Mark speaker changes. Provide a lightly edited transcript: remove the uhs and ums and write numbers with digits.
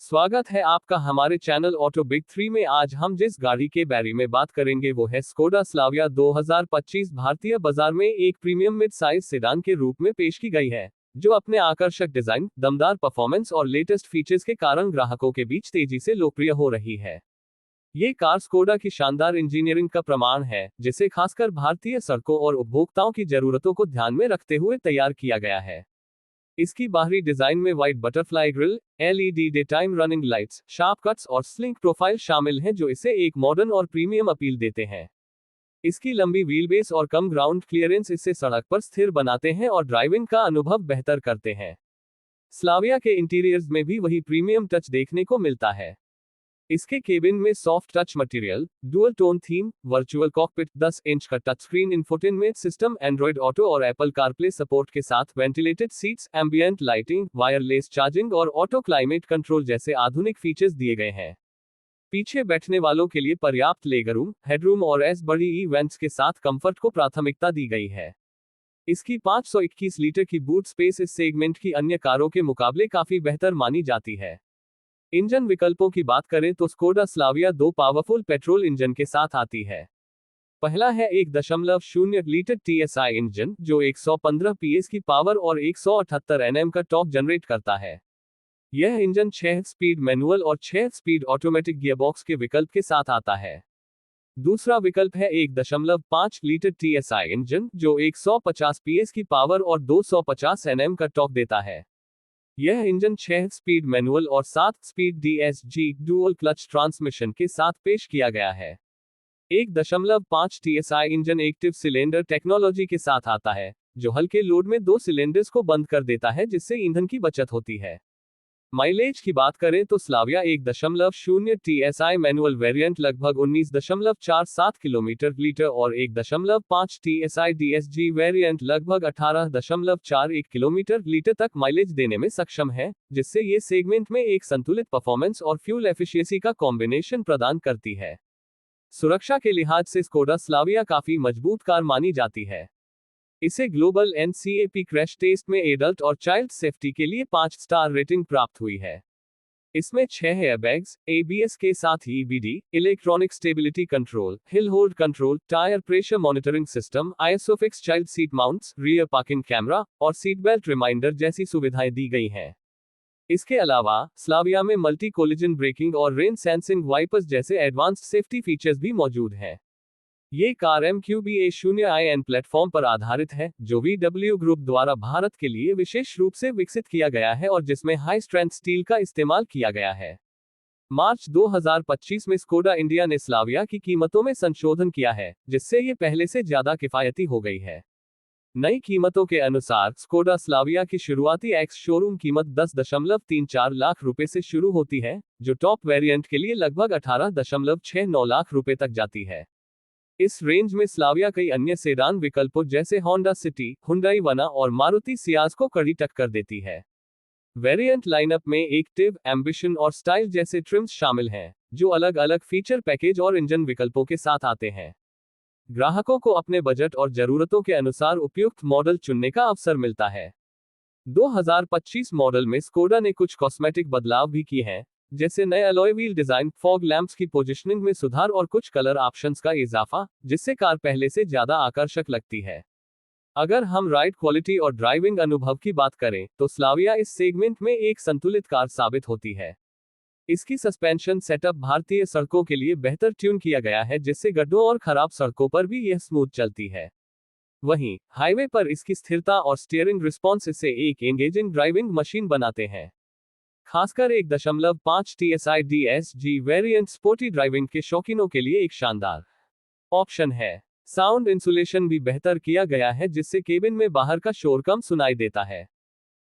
Speaker 1: स्वागत है आपका हमारे चैनल ऑटो बिग 3 में। आज हम जिस गाड़ी के बारे में बात करेंगे वो है स्कोडा स्लाविया 2025। भारतीय बाजार में एक प्रीमियम मिड साइज सेडान के रूप में पेश की गई है, जो अपने आकर्षक डिजाइन, दमदार परफॉर्मेंस और लेटेस्ट फीचर्स के कारण ग्राहकों के बीच तेजी से लोकप्रिय हो रही है। ये कार स्कोडा की शानदार इंजीनियरिंग का प्रमाण है, जिसे खासकर भारतीय सड़कों और उपभोक्ताओं की जरूरतों को ध्यान में रखते हुए तैयार किया गया है। इसकी बाहरी डिजाइन में white butterfly grill, LED day time running lights, sharp cuts और स्लिंक प्रोफाइल शामिल हैं, जो इसे एक मॉडर्न और प्रीमियम अपील देते हैं। इसकी लंबी व्हीलबेस और कम ग्राउंड क्लियरेंस इसे सड़क पर स्थिर बनाते हैं और ड्राइविंग का अनुभव बेहतर करते हैं। स्लाविया के इंटीरियर्स में भी वही प्रीमियम टच देखने को मिलता है। इसके केबिन में soft touch material, dual tone theme, virtual cockpit, 10 inch का touch screen infotainment system, Android auto और एप्पल कारप्ले सपोर्ट के साथ ventilated seats, ambient lighting, wireless charging और ऑटो क्लाइमेट कंट्रोल जैसे आधुनिक फीचर्स दिए गए हैं। पीछे बैठने वालों के लिए पर्याप्त लेगरूम, हेडरूम और बड़ी इवेंट्स के साथ कंफर्ट को प्राथमिकता दी गई है। इसकी 521 लीटर की बूट स्पेस इस सेगमेंट की अन्य कारों के मुकाबले काफी बेहतर मानी जाती है। इंजन विकल्पों की बात करें तो Skoda Slavia 2 powerful petrol engine के साथ आती है। पहला है 1.0 लीटर TSI इंजन, जो 115 PS की पावर और 178 Nm का टॉर्क जनरेट करता है। यह इंजन 6 स्पीड मैनुअल और 6 स्पीड ऑटोमेटिक गियरबॉक्स के विकल्प के साथ आता है। दूसरा विकल्प है 1.5 लीटर TSI इंजन, जो 150 PS की पावर और 250 Nm का टॉर्क देता है। यह इंजन 6 स्पीड मैनुअल और 7 speed DSG dual clutch transmission के साथ पेश किया गया है। 1.5 TSI engine active cylinder technology के साथ आता है, जो हल्के लोड में 2 सिलेंडर्स को बंद कर देता है, जिससे ईंधन की बचत होती है। माइलेज की बात करें तो स्लाविया 1.0 TSI मैनुअल वेरिएंट लगभग 19.47 किलोमीटर लीटर और 1.5 TSI DSG वेरिएंट लगभग 18.41 किलोमीटर लीटर तक माइलेज देने में सक्षम है, जिससे ये सेगमेंट में एक संतुलित परफॉर्मेंस और फ्यूल एफिशिएंसी का कॉम्बिनेशन प्रदान करती है। सुरक्षा के लिहाज से स्कोडा स्लाविया काफी मजबूत कार मानी जाती है। इसे ग्लोबल NCAP क्रैश टेस्ट में एडल्ट और चाइल्ड सेफ्टी के लिए 5 स्टार रेटिंग प्राप्त हुई है। इसमें 6 एयरबैग्स, ABS के साथ ही EBD, electronic stability control, hill hold control, tyre pressure monitoring system, isofix child seat mounts, rear parking camera और सीट बेल्ट रिमाइंडर जैसी सुविधाएं दी गई हैं। इसके अलावा स्लाविया में मल्टी कोलिजन ब्रेकिंग और रेन सेंसिंग वाइपर्स जैसे एडवांस्ड सेफ्टी फीचर्स भी मौजूद हैं। ये कार MQB-A0iN प्लेटफॉर्म पर आधारित है, जो VW ग्रुप द्वारा भारत के लिए विशेष रूप से विकसित किया गया है और जिसमें हाई स्ट्रेंथ स्टील का इस्तेमाल किया गया है। मार्च 2025 में स्कोडा इंडिया ने स्लाविया की कीमतों में संशोधन किया है, जिससे ये पहले से ज्यादा किफायती हो गई है। नई कीमतों के अनुसार स्कोडा स्लाविया की शुरुआती एक्स शोरूम कीमत 10.34 लाख रुपए से शुरू होती है, जो टॉप वेरिएंट के लिए लगभग 18.69 लाख रुपए तक जाती है। इस रेंज में स्लाविया कई अन्य सेडान विकल्पों जैसे होंडा सिटी, हुंडई वना और मारुति सियाज को कड़ी टक्कर देती है। वेरिएंट लाइनअप में एक्टिव, एम्बिशन और स्टाइल जैसे ट्रिम्स शामिल हैं, जो अलग अलग फीचर पैकेज और इंजन विकल्पों के साथ आते हैं। ग्राहकों को अपने बजट और जरूरतों के अनुसार उपयुक्त मॉडल चुनने का अवसर मिलता है। 2025 मॉडल में स्कोडा ने कुछ कॉस्मेटिक बदलाव भी किए हैं, जैसे नए alloy wheel design, fog lamps की पोजीशनिंग में सुधार और कुछ कलर ऑप्शंस का इजाफा, जिससे कार पहले से ज्यादा आकर्षक लगती है। अगर हम राइड क्वालिटी और ड्राइविंग अनुभव की बात करें तो स्लाविया इस सेगमेंट में एक संतुलित कार साबित होती है। इसकी सस्पेंशन सेटअप भारतीय सड़कों के लिए बेहतर ट्यून किया गया है, जिससे गड्ढों और खराब सड़कों पर भी यह स्मूथ चलती है। वहीं हाईवे पर इसकी स्थिरता और स्टीयरिंग रिस्पॉन्स इसे एक एंगेजिंग ड्राइविंग मशीन बनाते हैं। खासकर 1.5 TSI DSG variant sporty driving के शौकीनों के लिए एक शानदार ऑप्शन है। साउंड इंसुलेशन भी बेहतर किया गया है, जिससे केबिन में बाहर का शोर कम सुनाई देता है।